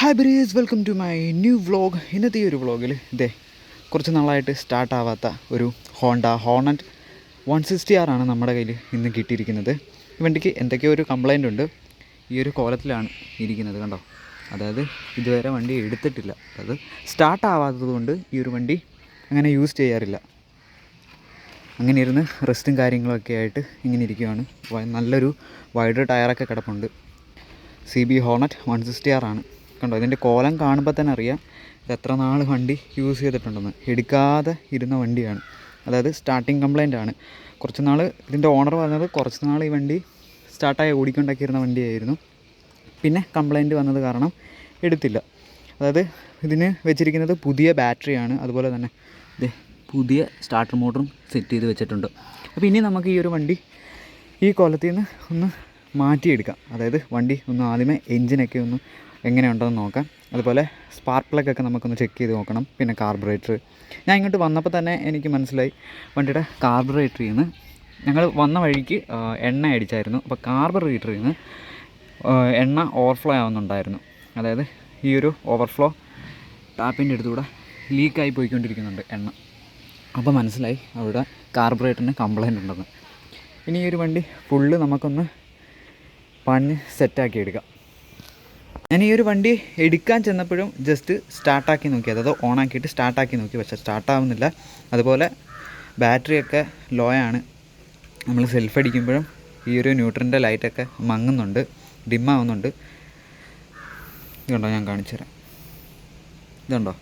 Hi Breeze, welcome to my new vlog. ഇന്നത്തെ ഈ ഒരു വ്ളോഗിൽ കുറച്ച് നാളായിട്ട് സ്റ്റാർട്ടാവാത്ത ഒരു ഹോണറ്റ് 160R ആണ് നമ്മുടെ കയ്യിൽ ഇന്ന് കിട്ടിയിരിക്കുന്നത്. ഈ വണ്ടിക്ക് എന്തൊക്കെയോ ഒരു കംപ്ലൈൻ്റ് ഉണ്ട്. ഈ ഒരു കോലത്തിലാണ് ഇരിക്കുന്നത്, കണ്ടോ. അതായത് ഇതുവരെ വണ്ടി എടുത്തിട്ടില്ല. അത് സ്റ്റാർട്ടാവാത്തത് കൊണ്ട് ഈ ഒരു വണ്ടി അങ്ങനെ യൂസ് ചെയ്യാറില്ല. അങ്ങനെ ഇരുന്ന് റെസ്റ്റും കാര്യങ്ങളൊക്കെ ആയിട്ട് ഇങ്ങനെ ഇരിക്കുകയാണ്. നല്ലൊരു വൈഡർ ടയറൊക്കെ കിടപ്പുണ്ട്. CB ഹോണറ്റ് 160R ആണ്. കണ്ടോ, ഇതിൻ്റെ കോലം കാണുമ്പോൾ തന്നെ അറിയാം ഇത് എത്ര നാൾ വണ്ടി യൂസ് ചെയ്തിട്ടുണ്ടെന്ന്. എടുക്കാതെ ഇരുന്ന വണ്ടിയാണ്. അതായത് സ്റ്റാർട്ടിങ് കംപ്ലൈൻ്റ് ആണ്. കുറച്ച് നാൾ ഇതിൻ്റെ ഓണർ പറഞ്ഞത് കുറച്ച് നാൾ ഈ വണ്ടി സ്റ്റാർട്ടായി ഓടിക്കൊണ്ടാക്കിയിരുന്ന വണ്ടിയായിരുന്നു. പിന്നെ കംപ്ലൈൻറ്റ് വന്നത് കാരണം എടുത്തില്ല. അതായത് ഇതിന് വെച്ചിരിക്കുന്നത് പുതിയ ബാറ്ററിയാണ്. അതുപോലെ തന്നെ ഇത് പുതിയ സ്റ്റാർട്ടർ മോട്ടറും സെറ്റ് ചെയ്ത് വെച്ചിട്ടുണ്ട്. അപ്പോൾ ഇനി നമുക്ക് ഈ ഒരു വണ്ടി ഈ കോലത്തിൽ നിന്ന് ഒന്ന് മാറ്റിയെടുക്കാം. അതായത് വണ്ടി ഒന്ന് ആദ്യമേ എൻജിനൊക്കെ ഒന്ന് എങ്ങനെയുണ്ടെന്ന് നോക്കാം. അതുപോലെ സ്പാർക്ക് പ്ലഗൊക്കെ നമുക്കൊന്ന് ചെക്ക് ചെയ്ത് നോക്കണം. പിന്നെ കാർബറേറ്റർ, ഞാൻ ഇങ്ങോട്ട് വന്നപ്പോൾ തന്നെ എനിക്ക് മനസ്സിലായി വണ്ടിയുടെ കാർബറേറ്ററിൽ നിന്ന് ഞങ്ങൾ വന്ന വഴിക്ക് എണ്ണ അടിച്ചായിരുന്നു. അപ്പോൾ കാർബറേറ്ററിൽ നിന്ന് എണ്ണ ഓവർഫ്ലോ ആവുന്നുണ്ടായിരുന്നു. അതായത് ഈ ഒരു ഓവർഫ്ലോ ടാപ്പിൻ്റെ അടുത്തൂടെ ലീക്കായി പോയിക്കൊണ്ടിരിക്കുന്നുണ്ട് എണ്ണ. അപ്പോൾ മനസ്സിലായി അവിടെ കാർബറേറ്ററിന് കംപ്ലൈൻ്റ് ഉണ്ടെന്ന്. ഇനി ഈ ഒരു വണ്ടി ഫുള്ള് നമുക്കൊന്ന് പണിഞ്ഞ് സെറ്റാക്കി എടുക്കാം. ഞാൻ ഈ ഒരു വണ്ടി എടുക്കാൻ ചെന്നപ്പോഴും ജസ്റ്റ് സ്റ്റാർട്ടാക്കി നോക്കി, അതായത് ഓണാക്കിയിട്ട് സ്റ്റാർട്ടാക്കി നോക്കി. പക്ഷേ സ്റ്റാർട്ടാവുന്നില്ല. അതുപോലെ ബാറ്ററിയൊക്കെ ലോ ആണ്. നമ്മൾ സെൽഫ് അടിക്കുമ്പോഴും ഈ ഒരു ന്യൂട്രലിൻ്റെ ലൈറ്റൊക്കെ മങ്ങുന്നുണ്ട്, ഡിമ്മാവുന്നുണ്ട്. ഇതുണ്ടോ, ഞാൻ കാണിച്ചു തരാം. ഇതുണ്ടോ,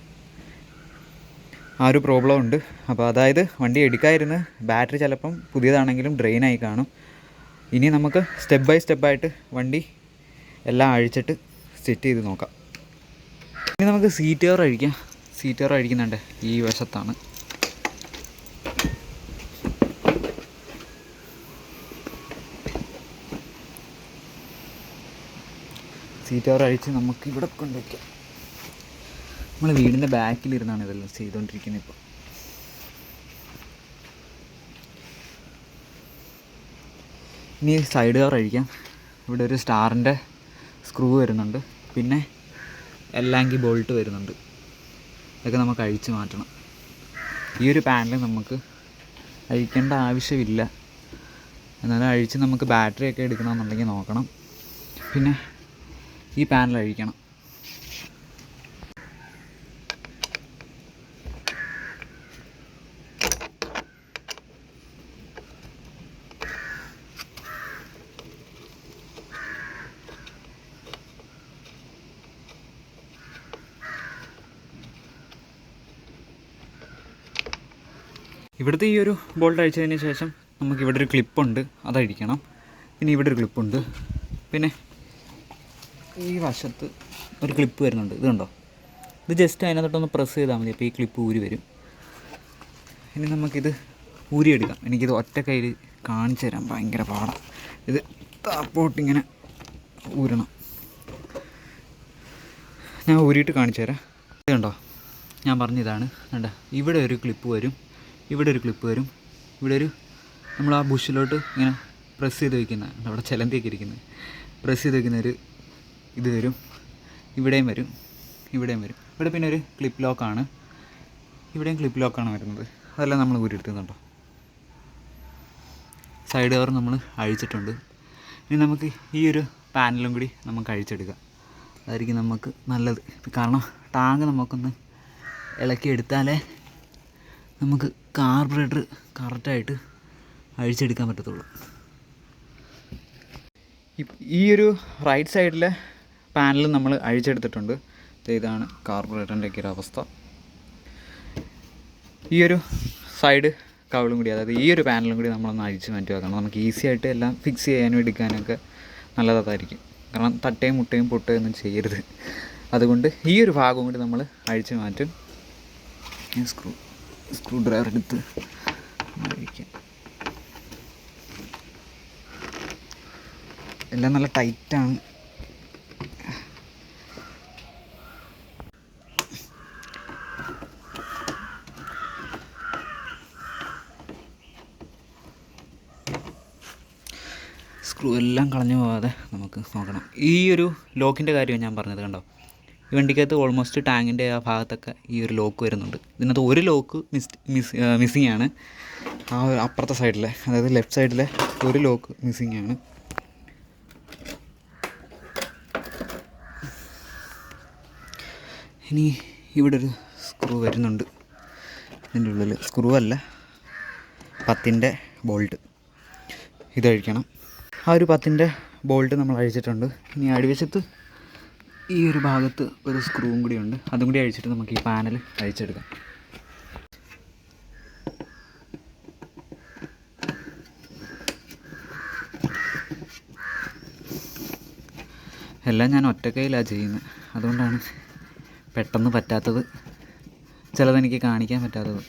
ആ ഒരു പ്രോബ്ലം ഉണ്ട്. അപ്പോൾ അതായത് വണ്ടി എടുക്കാതിരുന്ന് ബാറ്ററി ചിലപ്പം പുതിയതാണെങ്കിലും ഡ്രെയിനായി കാണും. ഇനി നമുക്ക് സ്റ്റെപ്പ് ബൈ സ്റ്റെപ്പായിട്ട് വണ്ടി എല്ലാം അഴിച്ചിട്ട് സെറ്റ് ചെയ്ത് നോക്കാം. ഇനി നമുക്ക് സീറ്റ് കവർ അഴിക്കാം. സീറ്റ് കവർ അഴിക്കുന്നുണ്ട് ഈ വശത്താണ്. സീറ്റ് കവർ അഴിച്ച് നമുക്ക് ഇവിടെ കൊണ്ടുവയ്ക്കാം. നമ്മൾ വീടിൻ്റെ ബാക്കിലിരുന്നാണ് ഇതെല്ലാം ചെയ്തുകൊണ്ടിരിക്കുന്നത് ഇപ്പോൾ. ഇനി സൈഡ് കവർ അഴിക്കാം. ഇവിടെ ഒരു സ്റ്റാറിൻ്റെ സ്ക്രൂ വരുന്നുണ്ട്. പിന്നെ എല്ലാങ്കി ബോൾട്ട് വരുന്നുണ്ട്. ഇതൊക്കെ നമുക്ക് അഴിച്ച് മാറ്റണം. ഈ ഒരു പാനൽ നമുക്ക് അഴിക്കേണ്ട ആവശ്യമില്ല. എന്നാലും അഴിച്ച് നമുക്ക് ബാറ്ററിയൊക്കെ എടുക്കണമെന്നുണ്ടെങ്കിൽ നോക്കണം. പിന്നെ ഈ പാനൽ അഴിക്കണം. ഇവിടുത്തെ ഈ ഒരു ബോൾട്ട് അഴിച്ചതിന് ശേഷം നമുക്കിവിടെ ഒരു ക്ലിപ്പുണ്ട്, അതഴിക്കണം. പിന്നെ ഇവിടെ ഒരു ക്ലിപ്പുണ്ട്. പിന്നെ ഈ വശത്ത് ഒരു ക്ലിപ്പ് വരുന്നുണ്ട്. ഇത് കണ്ടോ, ഇത് ജസ്റ്റ് അതിനകത്തോട്ടൊന്ന് പ്രസ് ചെയ്താൽ മതി. അപ്പോൾ ഈ ക്ലിപ്പ് ഊരി വരും. ഇനി നമുക്കിത് ഊരിയെടുക്കാം. എനിക്കിത് ഒറ്റ കയ്യിൽ കാണിച്ചു തരാൻ ഭയങ്കര പാടാണ്. ഇത് താപ്പോട്ടിങ്ങനെ ഊരണം. ഞാൻ ഊരിയിട്ട് കാണിച്ചു തരാം. ഇത് കണ്ടോ, ഞാൻ പറഞ്ഞതാണ്. കണ്ടോ, ഇവിടെ ഒരു ക്ലിപ്പ് വരും, ഇവിടെ ഒരു ക്ലിപ്പ് വരും, ഇവിടെ ഒരു നമ്മൾ ആ ബുഷിലോട്ട് ഇങ്ങനെ പ്രസ് ചെയ്ത് വയ്ക്കുന്ന, അവിടെ ചിലന്തിയൊക്കെ ഇരിക്കുന്നത്, പ്രസ് ചെയ്ത് വയ്ക്കുന്ന ഒരു ഇത് വരും. ഇവിടെയും വരും, ഇവിടെയും വരും. ഇവിടെ പിന്നെ ഒരു ക്ലിപ്പ് ലോക്കാണ്, ഇവിടെയും ക്ലിപ്പ് ലോക്കാണ് വരുന്നത്. അതെല്ലാം നമ്മൾ ഊരിയെടുക്കുന്നുണ്ടോ. സൈഡ് കവർ നമ്മൾ അഴിച്ചിട്ടുണ്ട്. ഇനി നമുക്ക് ഈ ഒരു പാനലും കൂടി നമുക്ക് അഴിച്ചെടുക്കാം. അതായിരിക്കും നമുക്ക് നല്ലത്. കാരണം ടാങ്ക് നമുക്കൊന്ന് ഇളക്കിയെടുത്താലേ നമുക്ക് കാർബറേറ്റർ കറക്റ്റായിട്ട് അഴിച്ചെടുക്കാൻ പറ്റത്തുള്ളൂ. ഈ ഒരു റൈറ്റ് സൈഡിലെ പാനൽ നമ്മൾ അഴിച്ചെടുത്തിട്ടുണ്ട്. ഇതാണ് കാർബറേറ്ററിൻ്റെയൊക്കെ ഒരു അവസ്ഥ. ഈ ഒരു സൈഡ് കവളും കൂടി, അതായത് ഈ ഒരു പാനലും കൂടി നമ്മളൊന്ന് അഴിച്ച് മാറ്റി വെക്കണം. നമുക്ക് ഈസി ആയിട്ട് എല്ലാം ഫിക്സ് ചെയ്യാനും എടുക്കാനൊക്കെ നല്ലതായിരിക്കും. കാരണം തട്ടയും മുട്ടയും പൊട്ടുകയൊന്നും ചെയ്യരുത്. അതുകൊണ്ട് ഈ ഒരു ഭാഗം കൂടി നമ്മൾ അഴിച്ച് മാറ്റും. സ്ക്രൂ ഡ്രൈവർ എടുത്ത് അഴിക്കാം. എല്ലാം നല്ല ടൈറ്റാണ്. സ്ക്രൂ എല്ലാം കളഞ്ഞു പോകാതെ നമുക്ക് നോക്കണം. ഈ ഒരു ലോക്കിൻ്റെ കാര്യം ഞാൻ പറഞ്ഞത് കണ്ടോ, ഈ വണ്ടിക്കകത്ത് ഓൾമോസ്റ്റ് ടാങ്കിൻ്റെ ആ ഭാഗത്തൊക്കെ ഈ ഒരു ലോക്ക് വരുന്നുണ്ട്. ഇതിനകത്ത് ഒരു ലോക്ക് മിസ്സിങ് ആണ്. ആ ഒരു അപ്പുറത്തെ സൈഡിലെ, അതായത് ലെഫ്റ്റ് സൈഡിലെ ഒരു ലോക്ക് മിസ്സിങ് ആണ്. ഇനി ഇവിടെ ഒരു സ്ക്രൂ വരുന്നുണ്ട്. ഇതിൻ്റെ ഉള്ളിൽ സ്ക്രൂ അല്ല, പത്തിൻ്റെ ബോൾട്ട്. ഇതഴിക്കണം. ആ ഒരു പത്തിൻ്റെ ബോൾട്ട് നമ്മൾ അഴിച്ചിട്ടുണ്ട്. ഇനി അടിവശത്ത് ഈ ഒരു ഭാഗത്ത് ഒരു സ്ക്രൂവും കൂടി ഉണ്ട്. അതും കൂടി അഴിച്ചിട്ട് നമുക്ക് ഈ പാനൽ അഴിച്ചെടുക്കാം. എല്ലാം ഞാൻ ഒറ്റക്കൈയിലാണ് ചെയ്യുന്നത്, അതുകൊണ്ടാണ് പെട്ടെന്ന് പറ്റാത്തത്, ചിലതെനിക്ക് കാണിക്കാൻ പറ്റാത്തത്.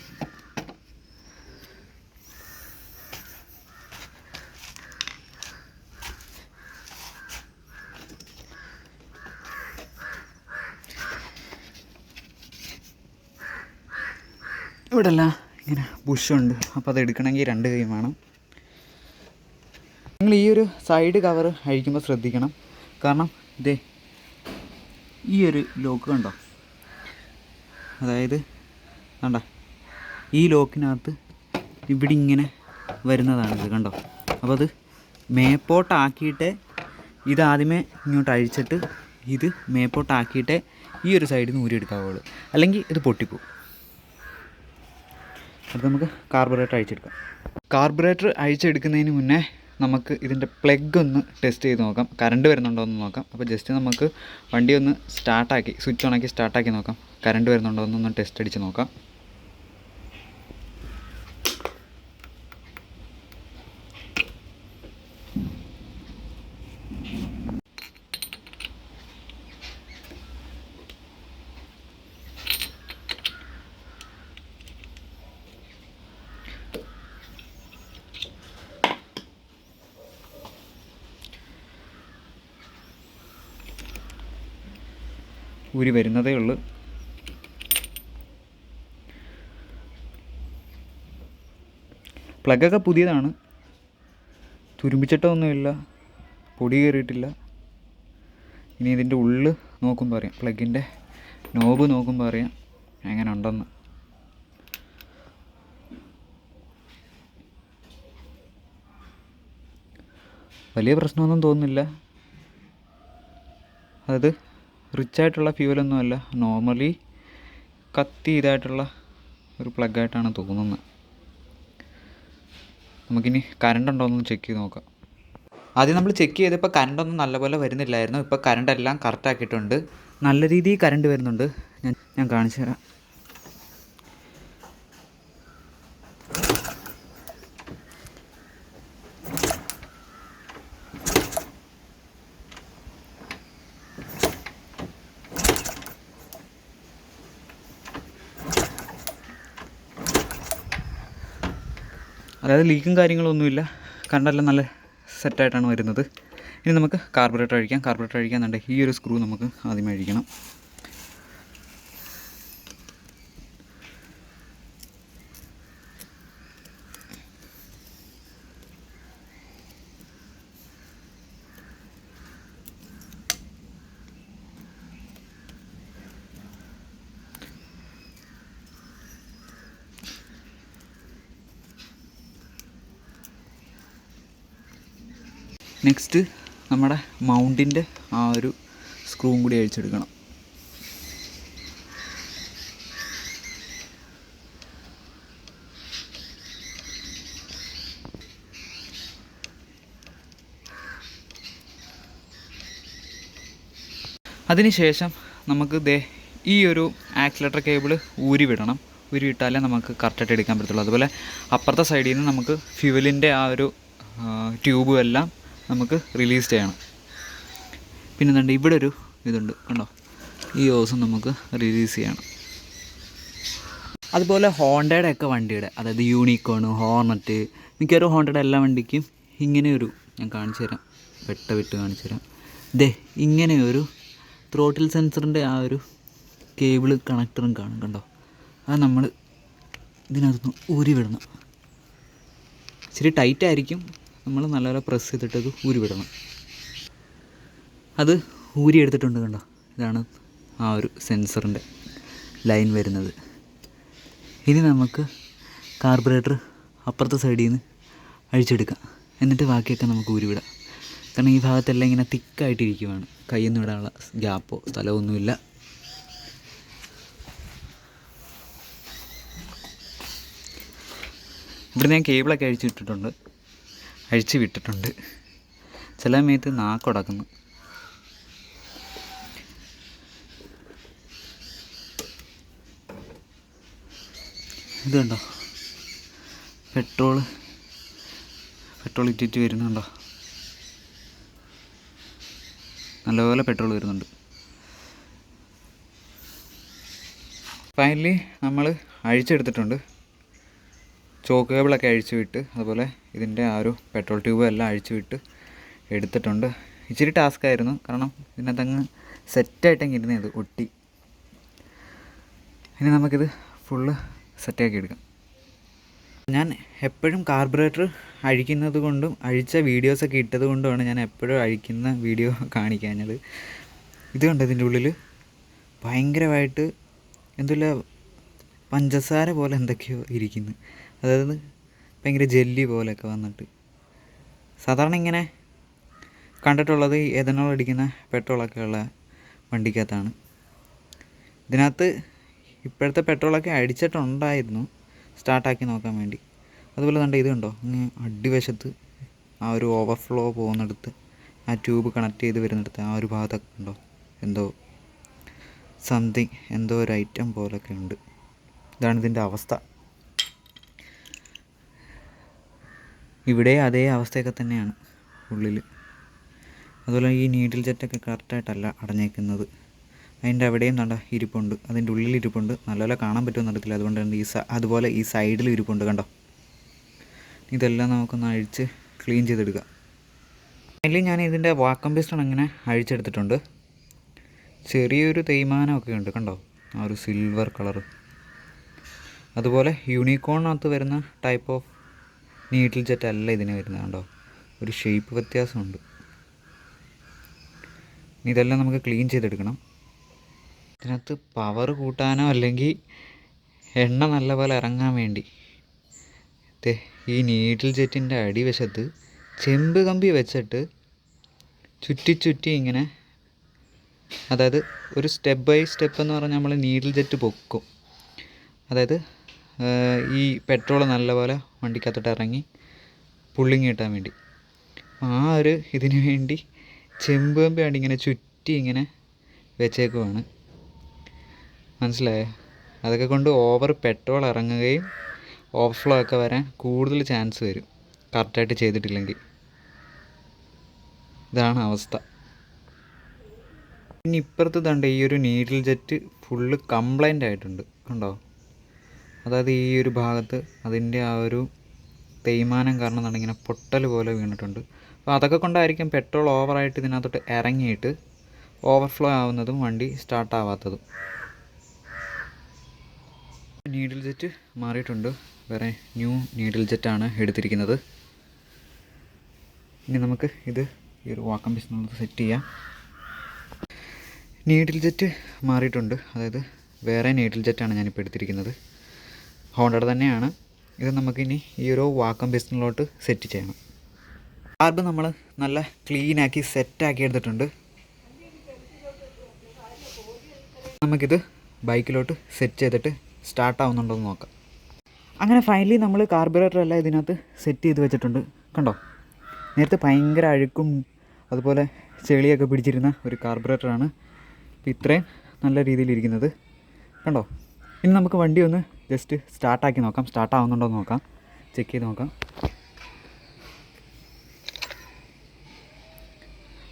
ഇവിടെ എല്ലാം ഇങ്ങനെ ബുഷുണ്ട്, അപ്പോൾ അത് എടുക്കണമെങ്കിൽ 2 കൈ വേണം. നിങ്ങൾ ഈ ഒരു സൈഡ് കവർ അഴിക്കുമ്പോൾ ശ്രദ്ധിക്കണം. കാരണം ഇതേ ഈ ഒരു ലോക്ക് കണ്ടോ, അതായത് കണ്ടോ ഈ ലോക്കിനകത്ത് ഇവിടെ ഇങ്ങനെ വരുന്നതാണിത് കണ്ടോ. അപ്പോൾ അത് മേപ്പോട്ടാക്കിയിട്ട് ഇതാദ്യമേ ഇങ്ങോട്ട് അഴിച്ചിട്ട് ഇത് മേപ്പോട്ടാക്കിയിട്ടേ ഈ ഒരു സൈഡിൽ നിന്ന് ഊരിയെടുക്കാവുള്ളൂ, അല്ലെങ്കിൽ ഇത് പൊട്ടിപ്പോവും. അത് നമുക്ക് കാർബറേറ്റർ അഴിച്ചെടുക്കാം. കാർബറേറ്റർ അഴിച്ചെടുക്കുന്നതിന് മുന്നേ നമുക്ക് ഇതിൻ്റെ പ്ലഗ് ഒന്ന് ടെസ്റ്റ് ചെയ്ത് നോക്കാം, കറണ്ട് വരുന്നുണ്ടോ എന്ന് നോക്കാം. അപ്പോൾ ജസ്റ്റ് നമുക്ക് വണ്ടി ഒന്ന് സ്റ്റാർട്ടാക്കി സ്വിച്ച് ഓണാക്കി സ്റ്റാർട്ടാക്കി നോക്കാം, കറണ്ട് വരുന്നുണ്ടോ എന്നൊന്ന് ടെസ്റ്റ് അടിച്ച് നോക്കാം. ഊരി വരുന്നതേ ഉള്ളൂ. പ്ലഗൊക്കെ പുതിയതാണ്, തുരുമ്പിച്ചിട്ടൊന്നുമില്ല, പൊടി കയറിയിട്ടില്ല. ഇനി ഇതിൻ്റെ ഉള്ളിൽ നോക്കുമ്പോൾ അറിയാം, പ്ലഗിൻ്റെ നോബ് നോക്കുമ്പോൾ അറിയാം എങ്ങനെ ഉണ്ടെന്ന്. വലിയ പ്രശ്നമൊന്നും തോന്നുന്നില്ല. അത് റിച്ചായിട്ടുള്ള ഫ്യൂവലൊന്നുമല്ല, നോർമലി കത്തി ഇതായിട്ടുള്ള ഒരു പ്ലഗായിട്ടാണ് തോന്നുന്നത്. നമുക്കിനി കറണ്ട് ഉണ്ടോ എന്ന് ചെക്ക് ചെയ്ത് നോക്കാം. ആദ്യം നമ്മൾ ചെക്ക് ചെയ്തപ്പോൾ കറണ്ടൊന്നും നല്ലപോലെ വരുന്നില്ലായിരുന്നു. ഇപ്പോൾ കറണ്ടെല്ലാം കറക്റ്റാക്കിയിട്ടുണ്ട്, നല്ല രീതിയിൽ കറണ്ട് വരുന്നുണ്ട്. ഞാൻ കാണിച്ചു തരാം. അതായത് ലീക്കും കാര്യങ്ങളൊന്നുമില്ല, കറണ്ടെല്ലാം നല്ല സെറ്റായിട്ടാണ് വരുന്നത്. ഇനി നമുക്ക് കാർബറേറ്റർ അഴിക്കാം. കാർബറേറ്റർ അഴിക്കാന്നുണ്ടെങ്കിൽ ഈ ഒരു സ്ക്രൂ നമുക്ക് ആദ്യമേ അഴിക്കണം. നെക്സ്റ്റ് നമ്മുടെ മൗണ്ടിൻ്റെ ആ ഒരു സ്ക്രൂവും കൂടി അഴിച്ചെടുക്കണം. അതിനുശേഷം നമുക്ക് ഈ ഒരു ആക്സിലേറ്റർ കേബിൾ ഊരി വിടണം. ഊരി വിട്ടാലേ നമുക്ക് കറക്റ്റായിട്ട് എടുക്കാൻ പറ്റത്തുള്ളൂ. അതുപോലെ അപ്പുറത്തെ സൈഡിൽ നിന്ന് നമുക്ക് ഫ്യൂവലിൻ്റെ ആ ഒരു ട്യൂബും എല്ലാം നമുക്ക് റിലീസ് ചെയ്യണം. പിന്നെ എന്താണ്ട് ഇവിടെ ഒരു ഇതുണ്ട് കണ്ടോ, ഈ ഓസും നമുക്ക് റിലീസ് ചെയ്യണം. അതുപോലെ ഹോണ്ടയുടെ ഒക്കെ വണ്ടിയുടെ, അതായത് യൂണിക്കോൺ, ഹോർണറ്റ്, മിക്കവാറും ഹോണ്ടയുടെ എല്ലാ വണ്ടിക്കും ഇങ്ങനെയൊരു, ഞാൻ കാണിച്ചു തരാം, വിട്ട് കാണിച്ചു തരാം. ഇങ്ങനെയൊരു ത്രോട്ടിൽ സെൻസറിൻ്റെ ആ ഒരു കേബിൾ കണക്ടറും കാണും കണ്ടോ. അത് നമ്മൾ ഇതിനകത്ത് ഊരി വിടണം. ഇച്ചിരി ടൈറ്റായിരിക്കും, നമ്മൾ നല്ലപോലെ പ്രസ് ചെയ്തിട്ടത് ഊരി വിടണം. അത് ഊരി എടുത്തിട്ടുണ്ട് കണ്ടോ, ഇതാണ് ആ ഒരു സെൻസറിൻ്റെ ലൈൻ വരുന്നത്. ഇനി നമുക്ക് കാർബറേറ്റർ അപ്പുറത്തെ സൈഡിൽ നിന്ന് അഴിച്ചെടുക്കാം. എന്നിട്ട് ബാക്കിയൊക്കെ നമുക്ക് ഊരിവിടാം. കാരണം ഈ ഭാഗത്തെല്ലാം ഇങ്ങനെ തിക്കായിട്ടിരിക്കുവാണ്. കയ്യൊന്നും ഇടാനുള്ള ഗ്യാപ്പോ സ്ഥലമൊന്നുമില്ല. ഇവിടെ ഞാൻ കേബിളൊക്കെ അഴിച്ച് വിട്ടിട്ടുണ്ട്. ചില സമയത്ത് നാക്കുടക്കുന്നു. ഇത് കണ്ടോ, പെട്രോൾ ഇറ്റിറ്റ് വരുന്നുണ്ടോ? നല്ലപോലെ പെട്രോൾ വരുന്നുണ്ട്. ഫൈനലി നമ്മൾ അഴിച്ചെടുത്തിട്ടുണ്ട്. ചോക്ക് കേബിളൊക്കെ അഴിച്ചു വിട്ട്, അതുപോലെ ഇതിൻ്റെ ആ ഒരു പെട്രോൾ ട്യൂബ് എല്ലാം അഴിച്ചു വിട്ട് എടുത്തിട്ടുണ്ട്. ഇച്ചിരി ടാസ്ക്കായിരുന്നു, കാരണം ഇതിനകത്തങ്ങ് സെറ്റായിട്ടെങ്കിൽ ഇരുന്നത് ഒട്ടി. ഇനി നമുക്കിത് ഫുള്ള് സെറ്റാക്കി എടുക്കാം. ഞാൻ എപ്പോഴും കാർബറേറ്റർ അഴിക്കുന്നത് കൊണ്ടും അഴിച്ച വീഡിയോസൊക്കെ ഇട്ടത് കൊണ്ടുമാണ് ഞാൻ എപ്പോഴും അഴിക്കുന്ന വീഡിയോ കാണിക്കാഞ്ഞത്. ഇത് കണ്ടോ, ഇതിൻ്റെ ഉള്ളിൽ ഭയങ്കരമായിട്ട് എന്തില്ല പഞ്ചസാര പോലെ എന്തൊക്കെയോ ഇരിക്കുന്നു. അതായത് ഭയങ്കര ജെല്ലി പോലെയൊക്കെ വന്നിട്ട്. സാധാരണ ഇങ്ങനെ കണ്ടിട്ടുള്ളത് എഥനോൾ അടിക്കുന്ന പെട്രോളൊക്കെ ഉള്ള വണ്ടിക്കകത്താണ്. ഇതിനകത്ത് ഇപ്പോഴത്തെ പെട്രോളൊക്കെ അടിച്ചിട്ടുണ്ടായിരുന്നു സ്റ്റാർട്ടാക്കി നോക്കാൻ വേണ്ടി. അതുപോലെ തന്നെ ഇത് കണ്ടോ, ഇങ്ങനെ അടിവശത്ത് ആ ഒരു ഓവർഫ്ലോ പോകുന്നിടത്ത്, ആ ട്യൂബ് കണക്ട് ചെയ്ത് വരുന്നിടത്ത് ആ ഒരു ഭാഗത്തൊക്കെ ഉണ്ടോ എന്തോ സംതിങ്, എന്തോ ഒരു ഐറ്റം പോലൊക്കെ ഉണ്ട്. ഇതാണ് ഇതിൻ്റെ അവസ്ഥ. ഇവിടെ അതേ അവസ്ഥയൊക്കെ തന്നെയാണ് ഉള്ളിൽ. അതുപോലെ ഈ നീഡിൽ ജെറ്റൊക്കെ കറക്റ്റായിട്ടല്ല അടഞ്ഞേക്കുന്നത്. അതിൻ്റെ അവിടെയും നല്ല ഇരിപ്പുണ്ട്, അതിൻ്റെ ഉള്ളിൽ ഇരിപ്പുണ്ട്. നല്ലപോലെ കാണാൻ പറ്റുമെന്ന് നടക്കില്ല, അതുകൊണ്ട് തന്നെ അതുപോലെ ഈ സൈഡിൽ ഇരിപ്പുണ്ട് കണ്ടോ. ഇതെല്ലാം നമുക്കൊന്ന് അഴിച്ച് ക്ലീൻ ചെയ്തെടുക്കാം. അതിൽ ഞാൻ ഇതിൻ്റെ വാക്കം പിസ്റ്റൺ അങ്ങനെ അഴിച്ചെടുത്തിട്ടുണ്ട്. ചെറിയൊരു തേയ്മാനമൊക്കെ ഉണ്ട് കണ്ടോ, ആ ഒരു സിൽവർ കളറ്. അതുപോലെ യൂണിക്കോണിനകത്ത് വരുന്ന ടൈപ്പ് ഓഫ് നീഡിൽ ജെറ്റ് അല്ല ഇതിന് വരുന്നത് കണ്ടോ, ഒരു ഷേപ്പ് വ്യത്യാസമുണ്ട്. ഇതെല്ലാം നമുക്ക് ക്ലീൻ ചെയ്തെടുക്കണം. ഇതിനകത്ത് പവർ കൂട്ടാനോ അല്ലെങ്കിൽ എണ്ണ നല്ലപോലെ ഇറങ്ങാൻ വേണ്ടി ഈ നീഡിൽ ജെറ്റിൻ്റെ അടിവശത്ത് ചെമ്പ് കമ്പി വെച്ചിട്ട് ചുറ്റി ഇങ്ങനെ, അതായത് ഒരു സ്റ്റെപ്പ് ബൈ സ്റ്റെപ്പ് എന്ന് പറഞ്ഞാൽ നമ്മൾ നീഡിൽ ജെറ്റ് പൊക്കും. അതായത് ഈ പെട്രോൾ നല്ലപോലെ വണ്ടിക്കകത്തോട്ട് ഇറങ്ങി പുള്ളിങ് കിട്ടാൻ വേണ്ടി. ആ ഒരു ഇതിന് വേണ്ടി ചെമ്പ് കമ്പി വേണ്ടി ഇങ്ങനെ ചുറ്റി ഇങ്ങനെ വെച്ചേക്കുവാണ്. മനസ്സിലായോ? അതൊക്കെ കൊണ്ട് ഓവർ പെട്രോൾ ഇറങ്ങുകയും ഓവർഫ്ലോ ഒക്കെ വരാൻ കൂടുതൽ ചാൻസ് വരും കറക്റ്റായിട്ട് ചെയ്തിട്ടില്ലെങ്കിൽ. ഇതാണ് അവസ്ഥ. ഇനി ഇപ്പുറത്ത് തണ്ട് ഈ ഒരു നീഡിൽ ജെറ്റ് ഫുള്ള് കംപ്ലൈൻ്റ് ആയിട്ടുണ്ട് കണ്ടോ. അതായത് ഈ ഒരു ഭാഗത്ത് അതിൻ്റെ ആ ഒരു തേയ്മാനം കാരണം എന്താണ് ഇങ്ങനെ പൊട്ടൽ പോലെ വീണിട്ടുണ്ട്. അപ്പോൾ അതൊക്കെ കൊണ്ടായിരിക്കും പെട്രോൾ ഓവറായിട്ട് ഇതിനകത്തോട്ട് ഇറങ്ങിയിട്ട് ഓവർഫ്ലോ ആവുന്നതും വണ്ടി സ്റ്റാർട്ടാവാത്തതും. നീഡിൽ ജെറ്റ് മാറിയിട്ടുണ്ട്, വേറെ ന്യൂ നീഡിൽ ജെറ്റാണ് എടുത്തിരിക്കുന്നത്. ഇനി നമുക്ക് ഇത് ഈ ഒരു വാക്കം പിസ്റ്റണിൽ സെറ്റ് ചെയ്യാം. നീഡിൽ ജെറ്റ് മാറിയിട്ടുണ്ട്, അതായത് വേറെ നീഡിൽ ജെറ്റാണ് ഞാനിപ്പോൾ എടുത്തിരിക്കുന്നത്. ഹോണ്ടയുടെ തന്നെയാണ്. ഇത് നമുക്കിനി ഈ ഒരു വാക്കം പിസ്റ്റണിലോട്ട് സെറ്റ് ചെയ്യണം. കാർബ് നമ്മൾ നല്ല ക്ലീനാക്കി സെറ്റാക്കി എടുത്തിട്ടുണ്ട്. നമുക്കിത് ബൈക്കിലോട്ട് സെറ്റ് ചെയ്തിട്ട് സ്റ്റാർട്ടാവുന്നുണ്ടോ എന്ന് നോക്കാം. അങ്ങനെ ഫൈനലി നമ്മൾ കാർബറേറ്റർ എല്ലാം ഇതിനകത്ത് സെറ്റ് ചെയ്ത് വെച്ചിട്ടുണ്ട് കണ്ടോ. നേരത്തെ ഭയങ്കര അഴുക്കും അതുപോലെ ചെളിയൊക്കെ പിടിച്ചിരുന്ന ഒരു കാർബറേറ്ററാണ് ഇപ്പോൾ ഇത്രയും നല്ല രീതിയിലിരിക്കുന്നത് കണ്ടോ. ഇനി നമുക്ക് വണ്ടി ഒന്ന് ജസ്റ്റ് സ്റ്റാർട്ടാക്കി നോക്കാം, സ്റ്റാർട്ടാവുന്നുണ്ടോ എന്ന് നോക്കാം, ചെക്ക് ചെയ്ത് നോക്കാം.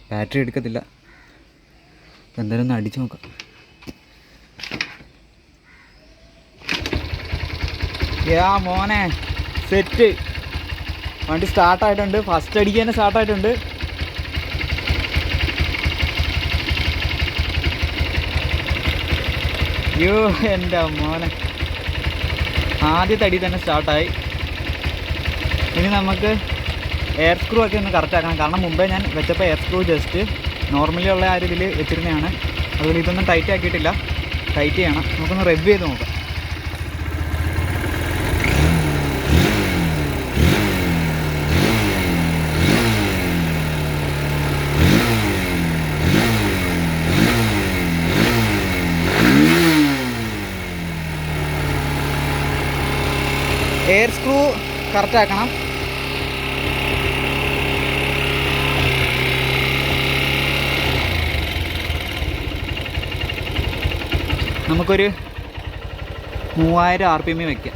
ബാറ്ററി എടുക്കത്തില്ല, എന്തായാലും ഒന്ന് അടിച്ച് നോക്കാം. മോനെ സെറ്റ്, വണ്ടി സ്റ്റാർട്ടായിട്ടുണ്ട്. ഫസ്റ്റ് അടിക്ക് തന്നെ സ്റ്റാർട്ടായിട്ടുണ്ട്. അയ്യോ എൻ്റെ മോനെ, ആദ്യത്തെ അടി തന്നെ സ്റ്റാർട്ടായി. ഇനി നമുക്ക് എയർ സ്ക്രൂ ഒക്കെ ഒന്ന് കറക്റ്റ് ആക്കണം. കാരണം മുമ്പേ ഞാൻ വെച്ചപ്പോൾ എയർ സ്ക്രൂ ജസ്റ്റ് നോർമലി ഉള്ള ആ ഒരു ഇതിൽ വെച്ചിരുന്നതാണ്. അതുപോലെ ഇതൊന്നും ടൈറ്റ് ആക്കിയിട്ടില്ല, ടൈറ്റ് ചെയ്യണം. നമുക്കൊന്ന് റെവ് ചെയ്ത് നോക്കാം. എയർ സ്ക്രൂ കറക്റ്റ് ആക്കണം. നമുക്കൊരു 3000 RPM വയ്ക്കാം.